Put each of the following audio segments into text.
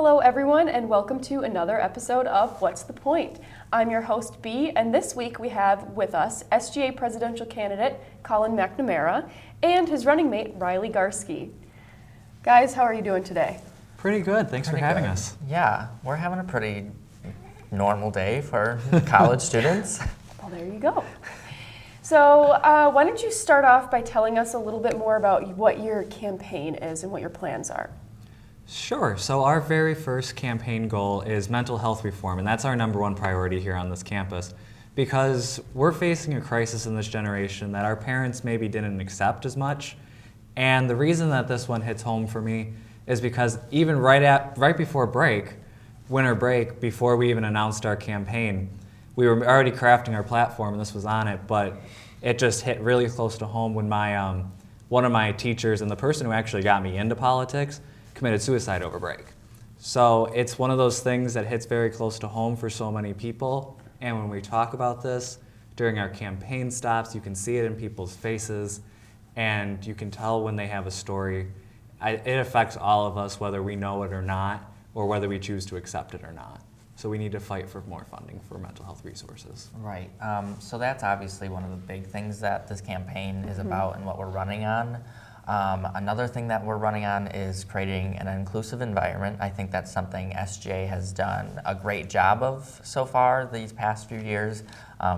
Hello everyone and welcome to another episode of What's the Point? I'm your host B, and this week we have with us SGA Presidential candidate Collin McNamara and his running mate Riley Garski. Guys, how are you doing today? Pretty good, thanks for having us. Yeah, we're having a pretty normal day for college students. Well, there you go. So why don't you start off by telling us a little bit more about what your campaign is and what your plans are? Sure, so our very first campaign goal is mental health reform, and that's our #1 priority here on this campus because we're facing a crisis in this generation that our parents maybe didn't accept as much. And the reason that this one hits home for me is because even right before break, winter break, before we even announced our campaign, we were already crafting our platform and this was on it, but it just hit really close to home when my one of my teachers and the person who actually got me into politics committed suicide over break. So it's one of those things that hits very close to home for so many people. And when we talk about this during our campaign stops, you can see it in people's faces and you can tell when they have a story. It affects all of us whether we know it or not, or whether we choose to accept it or not. So we need to fight for more funding for mental health resources. Right, so that's obviously one of the big things that this campaign is about and what we're running on. Another thing that we're running on is creating an inclusive environment. I think that's something SGA has done a great job of so far these past few years.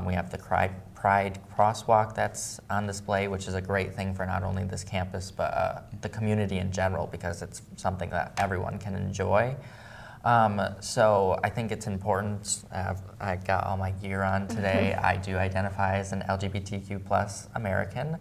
We have the Pride crosswalk that's on display, which is a great thing for not only this campus, but the community in general, because it's something that everyone can enjoy. So I think it's important. I got all my gear on today. I do identify as an LGBTQ+ American,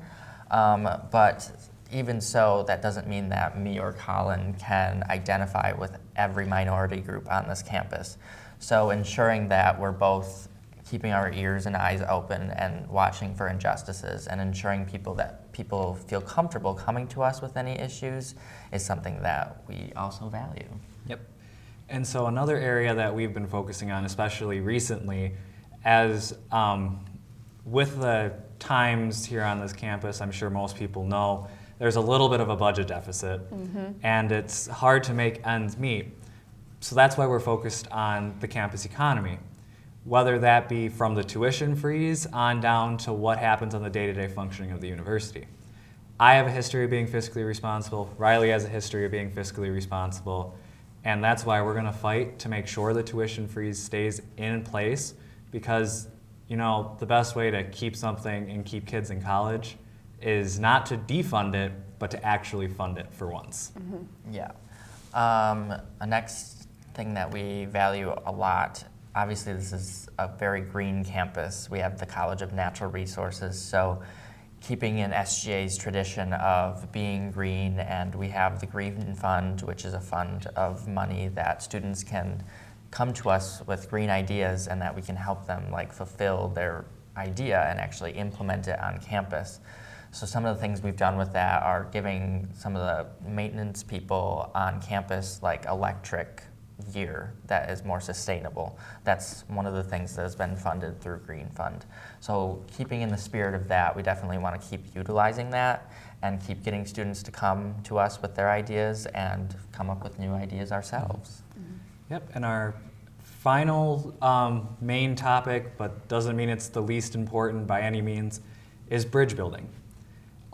but even so, that doesn't mean that me or Collin can identify with every minority group on this campus. So ensuring that we're both keeping our ears and eyes open and watching for injustices and ensuring people feel comfortable coming to us with any issues is something that we also value. Yep. And so another area that we've been focusing on, especially recently, as with the times here on this campus, I'm sure most people know, there's a little bit of a budget deficit, and it's hard to make ends meet. So that's why we're focused on the campus economy, whether that be from the tuition freeze on down to what happens on the day-to-day functioning of the university. I have a history of being fiscally responsible. Riley has a history of being fiscally responsible. And that's why we're going to fight to make sure the tuition freeze stays in place, because you know the best way to keep something and keep kids in college is not to defund it, but to actually fund it for once. Yeah. A next thing that we value a lot, obviously this is a very green campus. We have the College of Natural Resources, so keeping in SGA's tradition of being green, and we have the Green Fund, which is a fund of money that students can come to us with green ideas and that we can help them fulfill their idea and actually implement it on campus. So some of the things we've done with that are giving some of the maintenance people on campus electric gear that is more sustainable. That's one of the things that has been funded through Green Fund. So keeping in the spirit of that, we definitely want to keep utilizing that and keep getting students to come to us with their ideas and come up with new ideas ourselves. Yep, and our final main topic, but doesn't mean it's the least important by any means, is bridge building.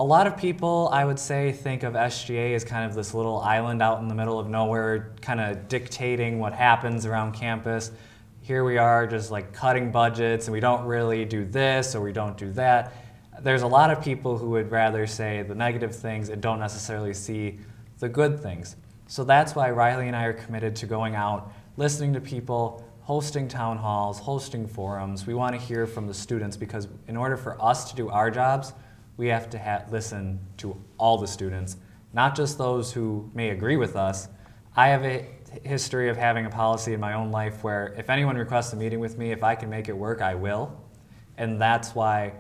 A lot of people, I would say, think of SGA as kind of this little island out in the middle of nowhere, kind of dictating what happens around campus. Here we are just cutting budgets and we don't really do this or we don't do that. There's a lot of people who would rather say the negative things and don't necessarily see the good things. So that's why Riley and I are committed to going out, listening to people, hosting town halls, hosting forums. We want to hear from the students because in order for us to do our jobs, we have to listen to all the students, not just those who may agree with us. I have a history of having a policy in my own life where if anyone requests a meeting with me, if I can make it work, I will. And that's why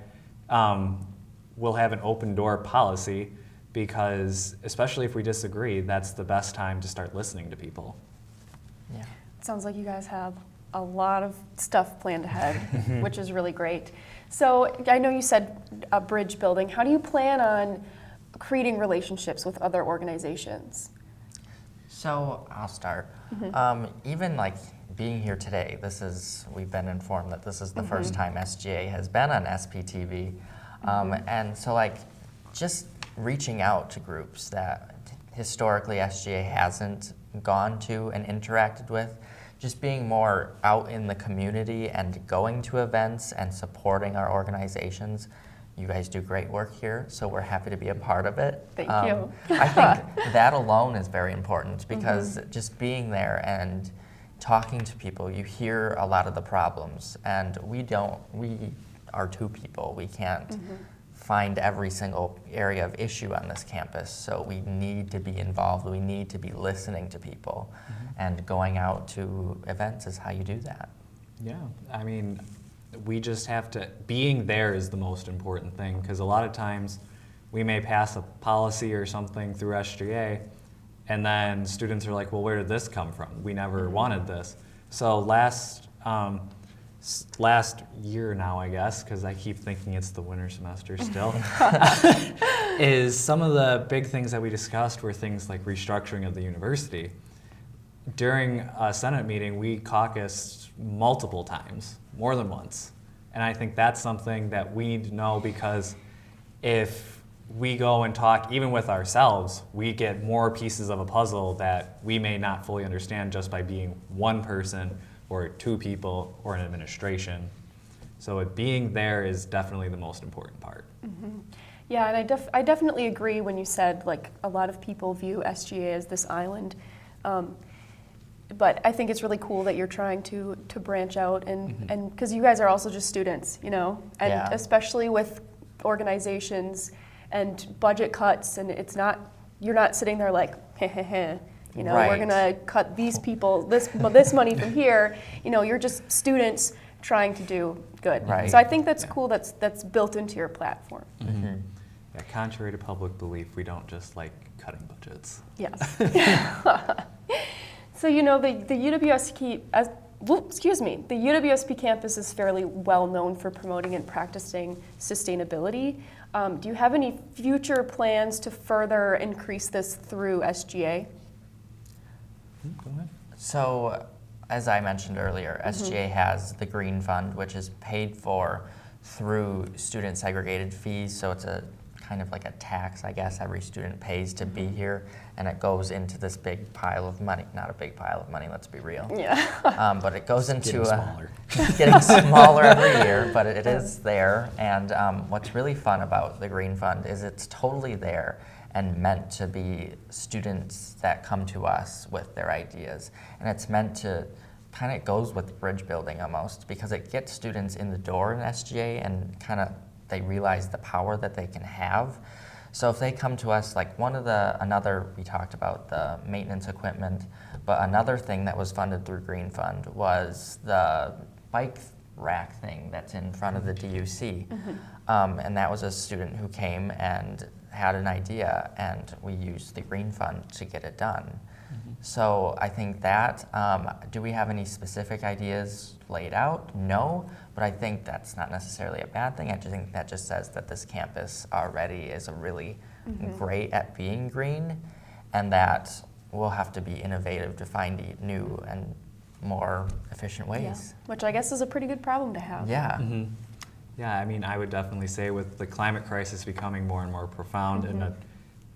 we'll have an open door policy, because especially if we disagree, that's the best time to start listening to people. Yeah. It sounds like you guys have a lot of stuff planned ahead, which is really great. So I know you said a bridge building. How do you plan on creating relationships with other organizations? So I'll start. Even like being here today, we've been informed that this is the first time SGA has been on SPTV. And so like just reaching out to groups that historically SGA hasn't gone to and interacted with, just being more out in the community and going to events and supporting our organizations. You guys do great work here, so we're happy to be a part of it. Thank you. I think that alone is very important because just being there and talking to people, you hear a lot of the problems, and we are two people. We can't find every single area of issue on this campus, so we need to be involved. We need to be listening to people, and going out to events is how you do that. Yeah, I mean, we just have to, being there is the most important thing, because a lot of times we may pass a policy or something through SGA, and then students are like, well, where did this come from? We never wanted this. So last year now, I guess, because I keep thinking it's the winter semester still, is some of the big things that we discussed were things like restructuring of the university. During a Senate meeting, we caucused multiple times, more than once. And I think that's something that we need to know, because if we go and talk, even with ourselves, we get more pieces of a puzzle that we may not fully understand just by being one person or two people or an administration. So being there is definitely the most important part. Yeah, and I definitely agree when you said like a lot of people view SGA as this island. But I think it's really cool that you're trying to branch out, and because you guys are also just students, you know, and especially with organizations and budget cuts, and you're not sitting there like, you know, we're gonna cut these people this money from here. You know, you're just students trying to do good. Right. So I think that's cool. That's built into your platform. Yeah, contrary to public belief, we don't just like cutting budgets. Yes. So you know the UWSP the UWSP campus is fairly well known for promoting and practicing sustainability. Do you have any future plans to further increase this through SGA? Go ahead. So, as I mentioned earlier, SGA has the Green Fund, which is paid for through student segregated fees. So it's a kind of like a tax, I guess, every student pays to be here, and it goes into this big pile of money. Not a big pile of money, let's be real. Yeah. But it goes into getting smaller every year, but it is there. And what's really fun about the Green Fund is it's totally there and meant to be students that come to us with their ideas. And it's meant to kind of goes with bridge building almost, because it gets students in the door in SGA and kind of they realize the power that they can have. So if they come to us, like we talked about the maintenance equipment, but another thing that was funded through Green Fund was the bike rack thing that's in front of the DUC. And that was a student who came and had an idea, and we used the Green Fund to get it done. So I think that, do we have any specific ideas laid out? No, but I think that's not necessarily a bad thing. I just think that just says that this campus already is a really great at being green, and that we'll have to be innovative to find new and more efficient ways. Yeah. Which I guess is a pretty good problem to have. Yeah. Yeah, I mean, I would definitely say with the climate crisis becoming more and more profound, and a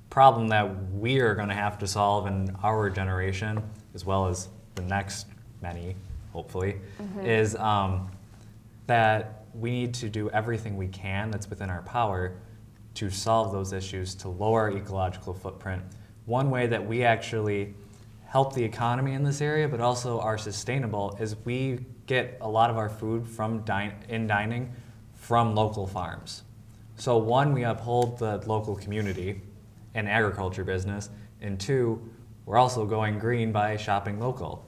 problem that we are going to have to solve in our generation, as well as the next many, hopefully, is that we need to do everything we can that's within our power to solve those issues, to lower our ecological footprint. One way that we actually help the economy in this area, but also are sustainable, is we get a lot of our food from dining from local farms. So one, we uphold the local community and agriculture business, and two, we're also going green by shopping local.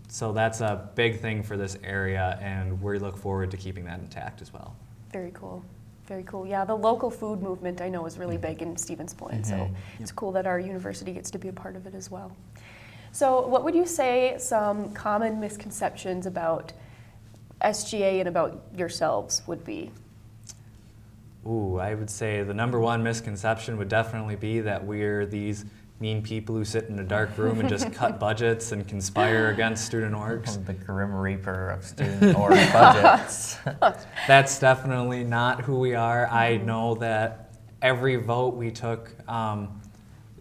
So that's a big thing for this area, and we look forward to keeping that intact as well. Very cool. Very cool. Yeah, the local food movement I know is really big in Stevens Point, so it's cool that our university gets to be a part of it as well. So what would you say some common misconceptions about SGA and about yourselves would be? Ooh, I would say the number one misconception would definitely be that we're these mean people who sit in a dark room and just cut budgets and conspire against student orgs. The Grim Reaper of student org budgets. That's definitely not who we are. I know that every vote we took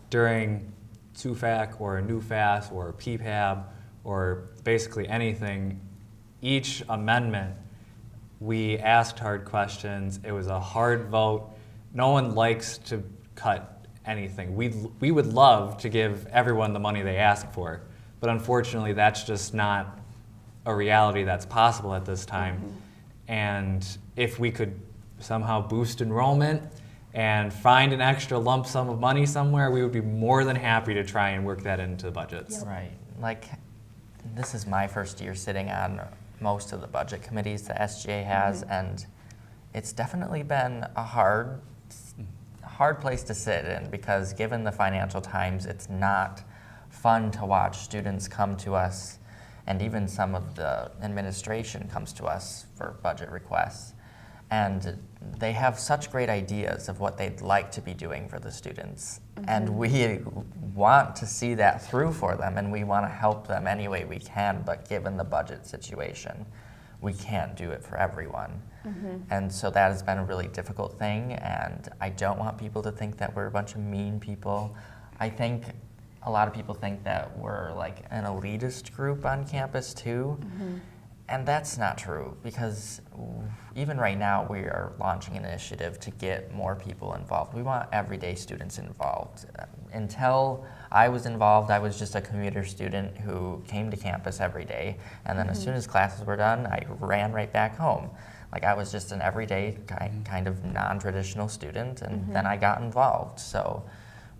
during SUFAC or NUFAS or PPAB or basically anything, each amendment, we asked hard questions. It was a hard vote. No one likes to cut anything. We would love to give everyone the money they ask for, but unfortunately that's just not a reality that's possible at this time. And if we could somehow boost enrollment and find an extra lump sum of money somewhere, we would be more than happy to try and work that into budgets. Yep. Right. Like, this is my first year sitting on most of the budget committees that SGA has, and it's definitely been a hard place to sit in, because given the financial times, it's not fun to watch students come to us, and even some of the administration comes to us for budget requests. And they have such great ideas of what they'd like to be doing for the students. And we want to see that through for them, and we want to help them any way we can, but given the budget situation, we can't do it for everyone. And so that has been a really difficult thing, and I don't want people to think that we're a bunch of mean people. I think a lot of people think that we're like an elitist group on campus too. And that's not true, because even right now we are launching an initiative to get more people involved. We want everyday students involved. Until I was involved, I was just a commuter student who came to campus every day, and then as soon as classes were done, I ran right back home. Like, I was just an everyday kind of non-traditional student, and then I got involved. So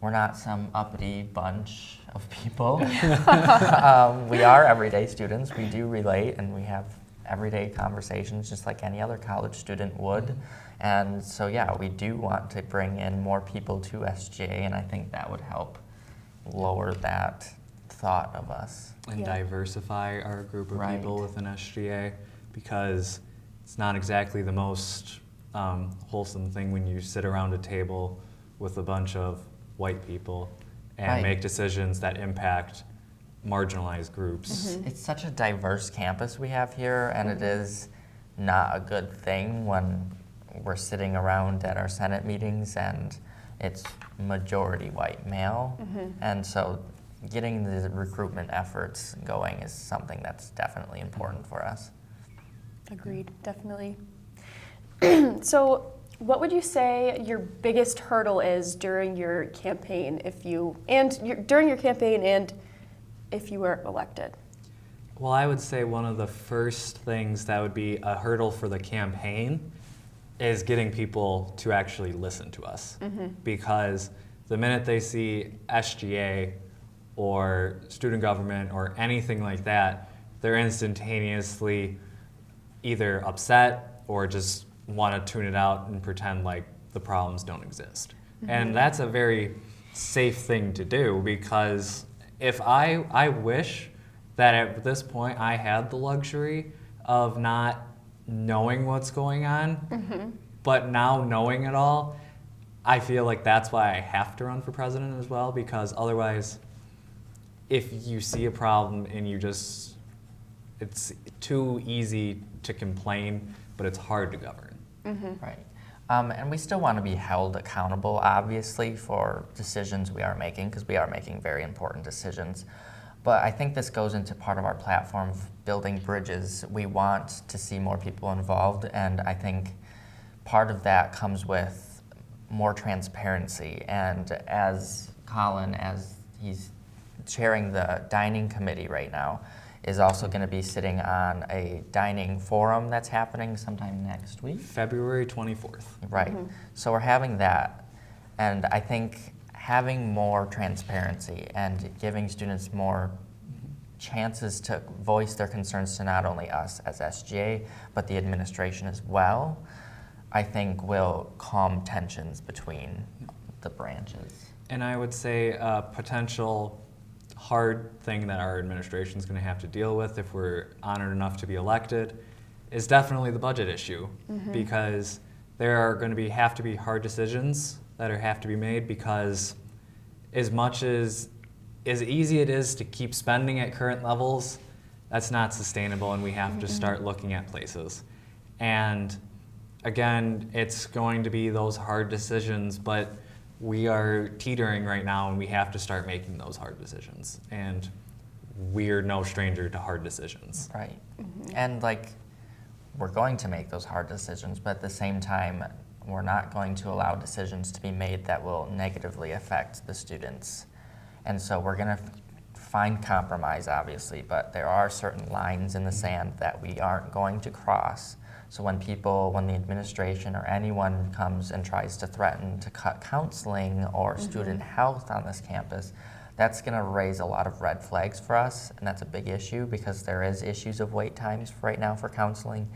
we're not some uppity bunch of people. We are everyday students. We do relate, and we have everyday conversations just like any other college student would. And so, yeah, we do want to bring in more people to SGA, and I think that would help lower that thought of us. And diversify our group of people Right. within SGA, because it's not exactly the most wholesome thing when you sit around a table with a bunch of white people and Right. make decisions that impact marginalized groups. It's such a diverse campus we have here, and it is not a good thing when we're sitting around at our Senate meetings and it's majority white male. And so getting the recruitment efforts going is something that's definitely important for us. Agreed, definitely. So what would you say your biggest hurdle is during your campaign during your campaign and if you were elected? Well, I would say one of the first things that would be a hurdle for the campaign is getting people to actually listen to us. Because the minute they see SGA or student government or anything like that, they're instantaneously either upset or just want to tune it out and pretend like the problems don't exist. And that's a very safe thing to do, because if I wish that at this point I had the luxury of not knowing what's going on, but now knowing it all, I feel like that's why I have to run for president as well, because otherwise, if you see a problem and it's too easy to complain, but it's hard to govern. Right. And we still want to be held accountable, obviously, for decisions we are making, because we are making very important decisions. But I think this goes into part of our platform of building bridges. We want to see more people involved, and I think part of that comes with more transparency. And as Collin, as he's chairing the dining committee right now, is also going to be sitting on a dining forum that's happening sometime next week. February 24th. Right. So we're having that. And I think having more transparency and giving students more chances to voice their concerns to not only us as SGA, but the administration as well, I think will calm tensions between the branches. And I would say a potential hard thing that our administration is going to have to deal with if we're honored enough to be elected is definitely the budget issue, because there are going to have to be hard decisions that have to be made, because as much as easy it is to keep spending at current levels, that's not sustainable, and we have to start looking at places. And again, it's going to be those hard decisions, but we are teetering right now, and we have to start making those hard decisions. And we're no stranger to hard decisions. Right. And like, we're going to make those hard decisions, but at the same time, we're not going to allow decisions to be made that will negatively affect the students. And so we're going to find compromise, obviously, but there are certain lines in the sand that we aren't going to cross. So when the administration or anyone comes and tries to threaten to cut counseling or student health on this campus, that's going to raise a lot of red flags for us, and that's a big issue because there is issues of wait times right now for counseling,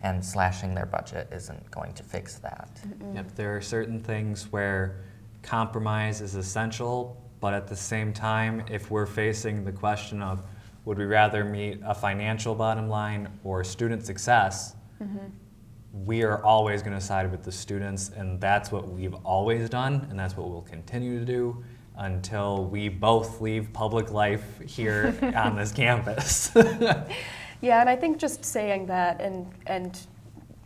and slashing their budget isn't going to fix that. Yep, there are certain things where compromise is essential, but at the same time, if we're facing the question of would we rather meet a financial bottom line or student success, we are always going to side with the students, and that's what we've always done, and that's what we'll continue to do until we both leave public life here on this campus. Yeah, and I think just saying that and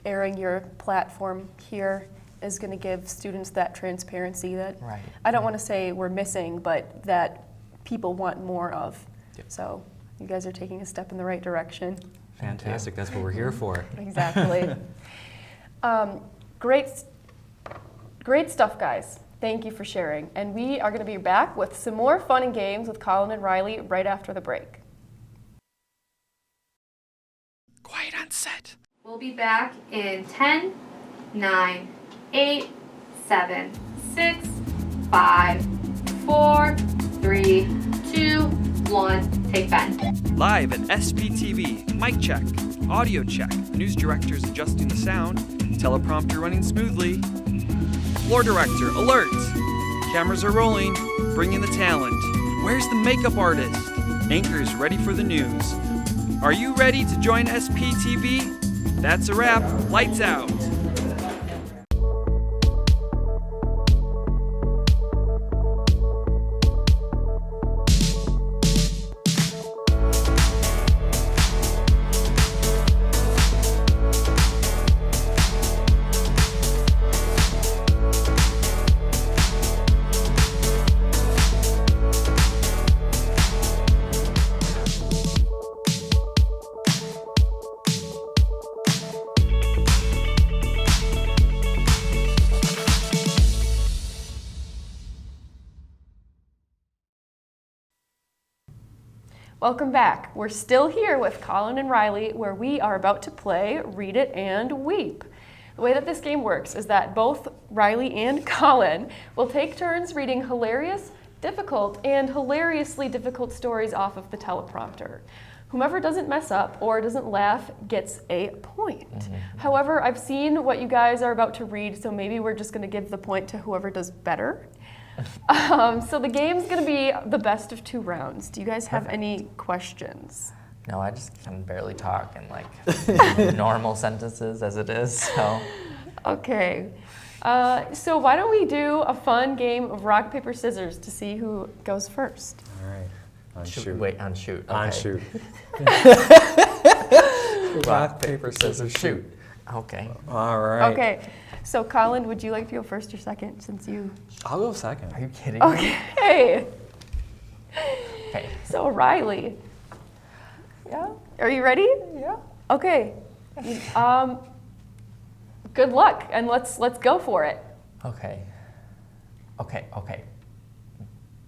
airing your platform here is going to give students that transparency that Right. I don't want to say we're missing, but that people want more of. Yep. So you guys are taking a step in the right direction. Fantastic, that's what we're here for. Exactly. Great stuff, guys. Thank you for sharing. And we are going to be back with some more fun and games with Collin and Riley right after the break. Quiet on set. We'll be back in 10, 9, 8, 7, 6, 5, 4, 3, 2, 1. Take Ben. Live at SPTV, mic check, audio check, news directors adjusting the sound, teleprompter running smoothly. Floor director, alert! Cameras are rolling, bring in the talent. Where's the makeup artist? Anchors ready for the news. Are you ready to join SPTV? That's a wrap, lights out. Welcome back. We're still here with Collin and Riley, where we are about to play Read It and Weep. The way that this game works is that both Riley and Collin will take turns reading hilarious, difficult, and hilariously difficult stories off of the teleprompter. Whomever doesn't mess up or doesn't laugh gets a point. However, I've seen what you guys are about to read, so maybe we're just going to give the point to whoever does better. So the game's going to be the best of 2 rounds. Do you guys have any questions? No, I just can barely talk in like normal sentences as it is, so. Okay. So why don't we do a fun game of rock, paper, scissors to see who goes first? All right, on shoot. Wait, on shoot. On okay. shoot. Rock, paper, scissors, shoot. Okay. All right. Okay. So Collin, would you like to go first or second since you... I'll go second. Are you kidding me? Okay. Okay. So Riley. Yeah? Are you ready? Yeah. Okay. Good luck, and let's go for it. Okay.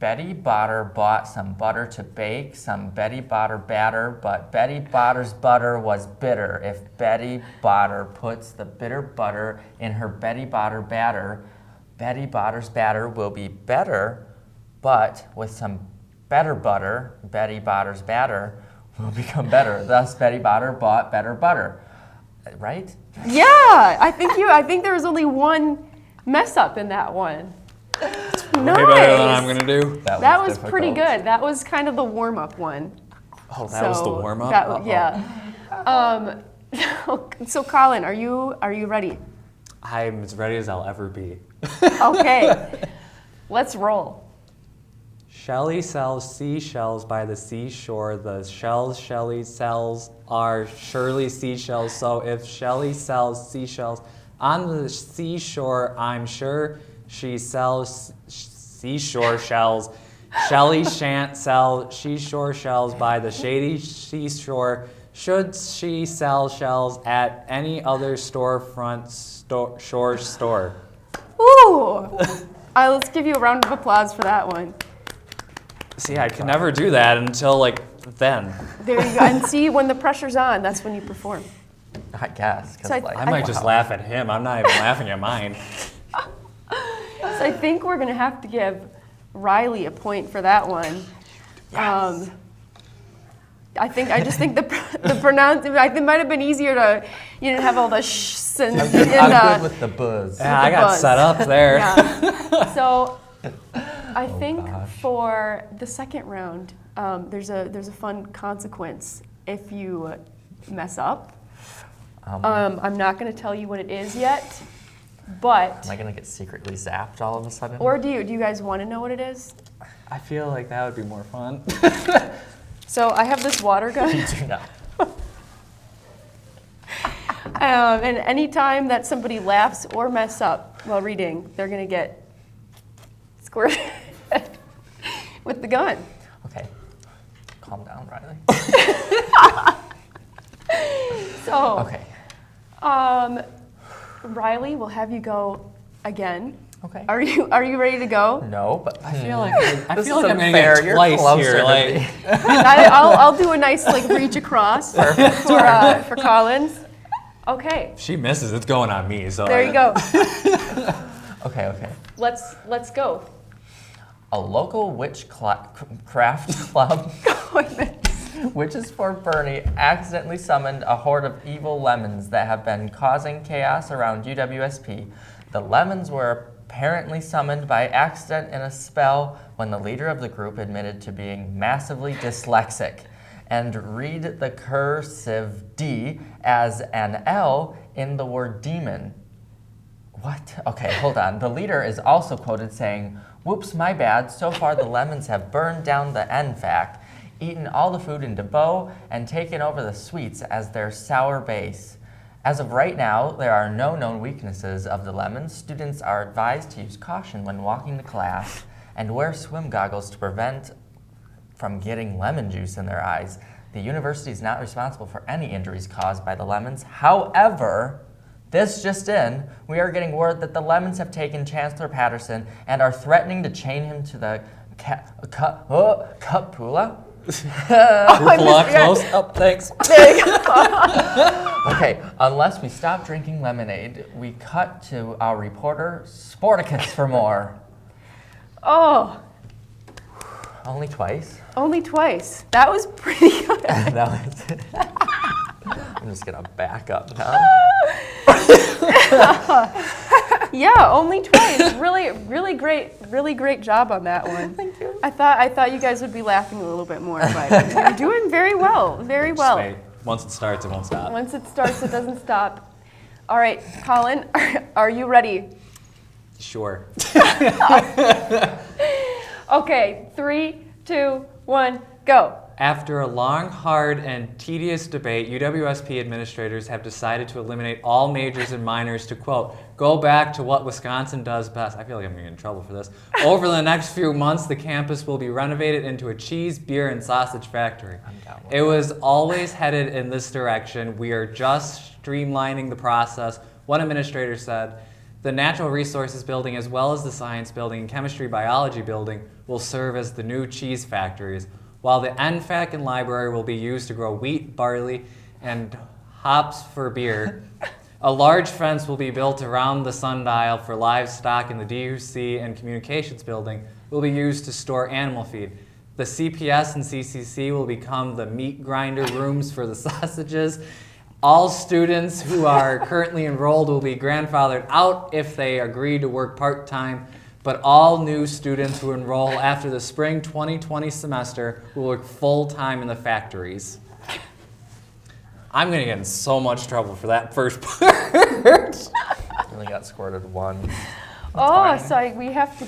Betty Botter bought some butter to bake, some Betty Botter batter, but Betty Botter's butter was bitter. If Betty Botter puts the bitter butter in her Betty Botter batter, Betty Botter's batter will be better, but with some better butter, Betty Botter's batter will become better. Thus, Betty Botter bought better butter. Right? Yeah, I think there was only one mess up in that one. Nice. Way better than I'm gonna do. That was difficult. pretty good. That was kind of the warm-up one. Oh, that was the warm up. Yeah. So Collin, are you ready? I'm as ready as I'll ever be. Okay. Let's roll. Shelley sells seashells by the seashore. The shells Shelley sells are surely seashells. So if Shelley sells seashells on the seashore, I'm sure she sells seashore shells. Shelley shan't sell seashore shells by the shady seashore. Should she sell shells at any other storefront shore store? Ooh! Let's give you a round of applause for that one. See, I can never do that until like then. There you go. And see, when the pressure's on, that's when you perform. I guess. 'Cause, So I- like, I might just laugh at him. I'm not even laughing at mine. So I think we're going to have to give Riley a point for that one. Yes. I just think the pronouncing, I think it might have been easier to, you didn't have all the shs and I'm good with the buzz. Yeah, I the got buzz. set up there. Yeah. So I think gosh. for the second round, there's a fun consequence if you mess up. I'm not going to tell you what it is yet, but Am I gonna get secretly zapped all of a sudden? or do you guys want to know what it is? I feel like that would be more fun. So I have this water gun. do not. And anytime that somebody laughs or mess up while reading, they're going to get squirted with the gun. Okay. Calm down, Riley. So, Okay. Riley, we'll have you go again. Okay. Are you ready to go? No, but I feel like This is I'm gonna unfair. get You're twice closer here. to Like, me. I'll do a nice like reach across for Collins. Okay, if she misses, it's going on me. So there you go. Okay. Let's go. A local craft club, Witches for Bernie, accidentally summoned a horde of evil lemons that have been causing chaos around UWSP. The lemons were apparently summoned by accident in a spell when the leader of the group admitted to being massively dyslexic and read the cursive D as an L in the word demon. What? Okay, hold on. The leader is also quoted saying, "Whoops, my bad. So far the lemons have burned down the NFAC, eaten all the food in Debeau, and taken over the sweets as their sour base. As of right now, there are no known weaknesses of the lemons. Students are advised to use caution when walking to class and wear swim goggles to prevent from getting lemon juice in their eyes. The university is not responsible for any injuries caused by the lemons. However, this just in, we are getting word that the lemons have taken Chancellor Patterson and are threatening to chain him to the Cupula. Close up. Thanks. Okay, unless we stop drinking lemonade, we cut to our reporter Sporticus for more. Oh, Only twice. only twice. That was pretty good. That was it. I'm just gonna back up now. Yeah, only twice. Really great job on that one. Thank you. I thought you guys would be laughing a little bit more, but you're doing very well. Very well. Just wait. Once it starts, it won't stop. Once it starts, it doesn't stop. All right, Collin, are you ready? Sure. Okay, 3, 2, 1, go. After a long, hard, and tedious debate, UWSP administrators have decided to eliminate all majors and minors to, quote, go back to what Wisconsin does best. I feel like I'm going to get in trouble for this. Over the next few months, the campus will be renovated into a cheese, beer, and sausage factory. It was always headed in this direction. We are just streamlining the process. One administrator said, the natural resources building as well as the science building and chemistry biology building will serve as the new cheese factories, while the NFAC and library will be used to grow wheat, barley, and hops for beer. A large fence will be built around the sundial for livestock, and the DUC and communications building will be used to store animal feed. The CPS and CCC will become the meat grinder rooms for the sausages. All students who are currently enrolled will be grandfathered out if they agree to work part-time, but all new students who enroll after the spring 2020 semester will work full-time in the factories. I'm going to get in so much trouble for that first part. Only got squirted once. Oh, so we have to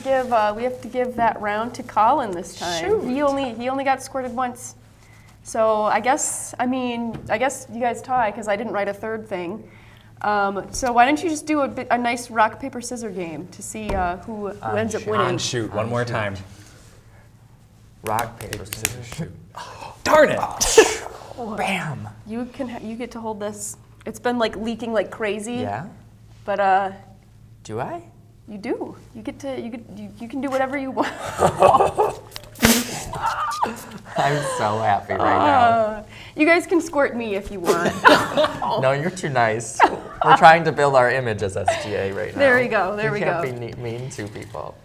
give that round to Collin this time. Shoot. He only got squirted once. So I guess you guys tie because I didn't write a third thing. So why don't you just do a nice rock paper scissors game to see who ends up winning? On shoot, one more time. Rock, paper, scissors, shoot. Darn it! Bam! You get to hold this. It's been like leaking like crazy. Yeah? But Do I? you do. You can do whatever you want. I'm so happy right You guys can squirt me if you want. now. No, you're too nice. We're trying to build our image as SGA right now. There we go. There we go. You can't be mean to people.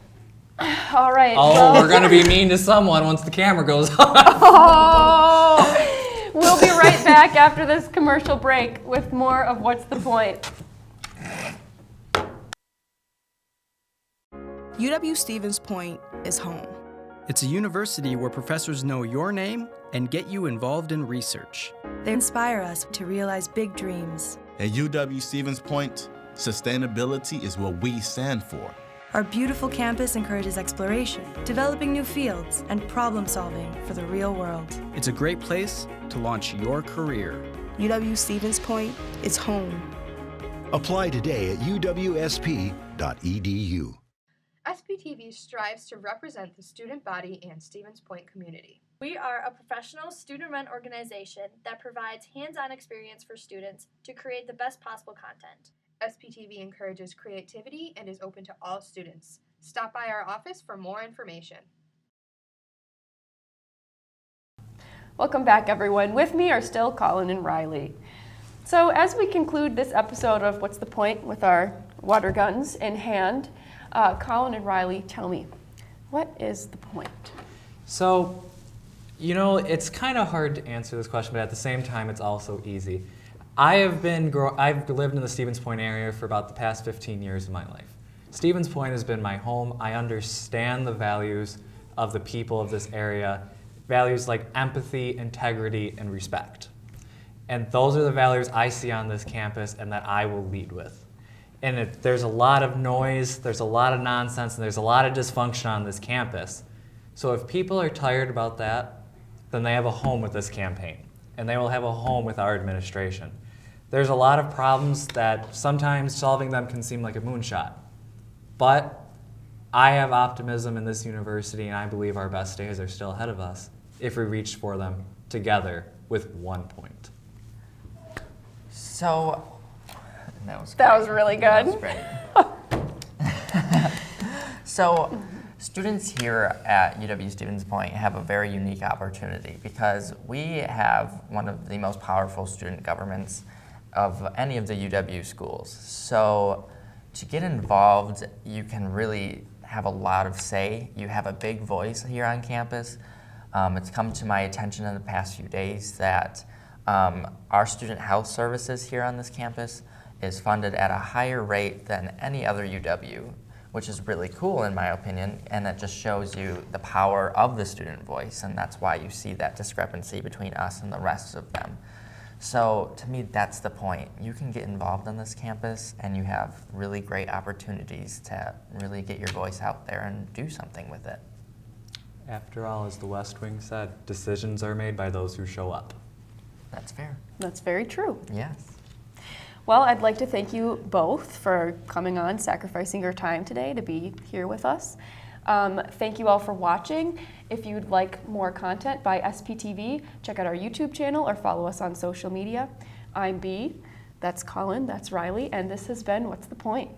All right. Oh, well, we're gonna be mean to someone once the camera goes on. Oh! We'll be right back after this commercial break with more of What's the Point? UW-Stevens Point is home. It's a university where professors know your name and get you involved in research. They inspire us to realize big dreams. At UW-Stevens Point, sustainability is what we stand for. Our beautiful campus encourages exploration, developing new fields, and problem solving for the real world. It's a great place to launch your career. UW-Stevens Point is home. Apply today at uwsp.edu. SPTV strives to represent the student body and Stevens Point community. We are a professional student-run organization that provides hands-on experience for students to create the best possible content. SPTV encourages creativity and is open to all students. Stop by our office for more information. Welcome back, everyone. With me are still Collin and Riley. So as we conclude this episode of What's the Point with our water guns in hand, Collin and Riley, tell me, what is the point? So, it's kind of hard to answer this question, but at the same time, it's also easy. I've lived in the Stevens Point area for about the past 15 years of my life. Stevens Point has been my home. I understand the values of the people of this area, values like empathy, integrity, and respect. And those are the values I see on this campus and that I will lead with. And there's a lot of noise, there's a lot of nonsense, and there's a lot of dysfunction on this campus. So if people are tired about that, then they have a home with this campaign, and they will have a home with our administration. There's a lot of problems that sometimes solving them can seem like a moonshot. But I have optimism in this university, and I believe our best days are still ahead of us if we reach for them together with 1 point. So, that was really That good. was great. So, students here at UW-Stevens Point have a very unique opportunity because we have one of the most powerful student governments of any of the UW schools. So to get involved, you can really have a lot of say. You have a big voice here on campus. It's come to my attention in the past few days that our student health services here on this campus is funded at a higher rate than any other UW, which is really cool in my opinion, and that just shows you the power of the student voice, and that's why you see that discrepancy between us and the rest of them. So to me, that's the point. You can get involved on this campus and you have really great opportunities to really get your voice out there and do something with it. After all, as the West Wing said, decisions are made by those who show up. That's fair. That's very true. Yes. Well, I'd like to thank you both for coming on, sacrificing your time today to be here with us. Thank you all for watching. If you'd like more content by SPTV, check out our YouTube channel or follow us on social media. I'm B, that's Collin, that's Riley, and this has been What's the Point?